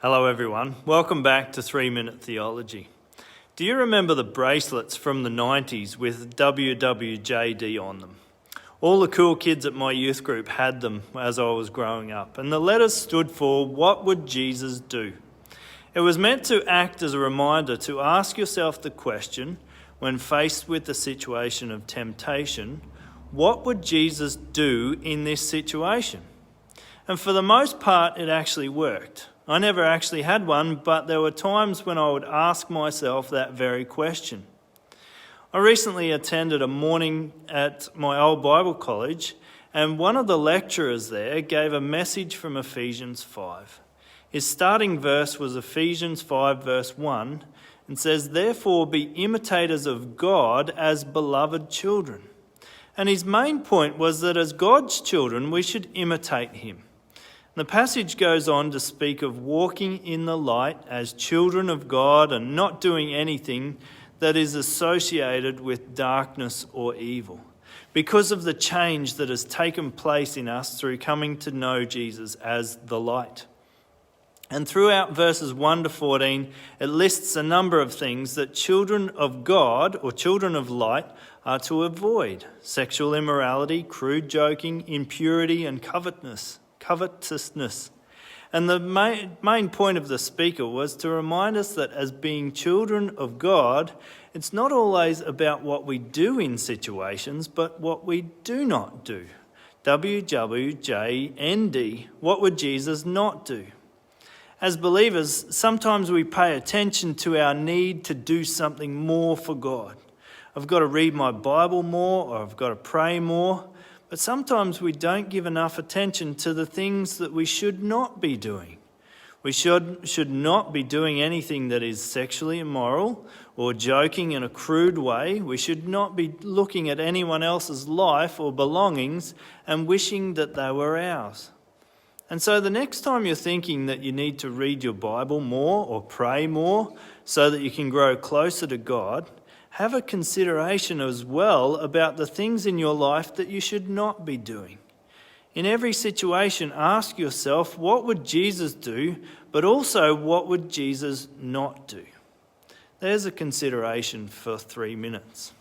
Hello everyone, welcome back to 3 Minute Theology. Do you remember the bracelets from the 90s with Wwjd on them? All the cool kids at my youth group had them as I was growing up, and the letters stood for "What would Jesus do?" It was meant to act as a reminder to ask yourself the question, when faced with the situation of temptation, what would Jesus do in this situation? And for the most part, it actually worked. I never actually had one, but there were times when I would ask myself that very question. I recently attended a morning at my old Bible college, and one of the lecturers there gave a message from Ephesians 5. His starting verse was Ephesians 5 verse 1, and says, "Therefore be imitators of God as beloved children." And his main point was that as God's children, we should imitate him. The passage goes on to speak of walking in the light as children of God and not doing anything that is associated with darkness or evil, because of the change that has taken place in us through coming to know Jesus as the light. And throughout verses 1 to 14, it lists a number of things that children of God or children of light are to avoid: sexual immorality, crude joking, impurity, and covetousness. And the main point of the speaker was to remind us that as being children of God, it's not always about what we do in situations, but what we do not do. WWJND, what would Jesus not do? As believers, sometimes we pay attention to our need to do something more for God. I've got to read my Bible more, or I've got to pray more. But sometimes we don't give enough attention to the things that we should not be doing. We should not be doing anything that is sexually immoral or joking in a crude way. We should not be looking at anyone else's life or belongings and wishing that they were ours. And so the next time you're thinking that you need to read your Bible more or pray more so that you can grow closer to God, have a consideration as well about the things in your life that you should not be doing. In every situation, ask yourself, what would Jesus do? But also, what would Jesus not do? There's a consideration for 3 minutes.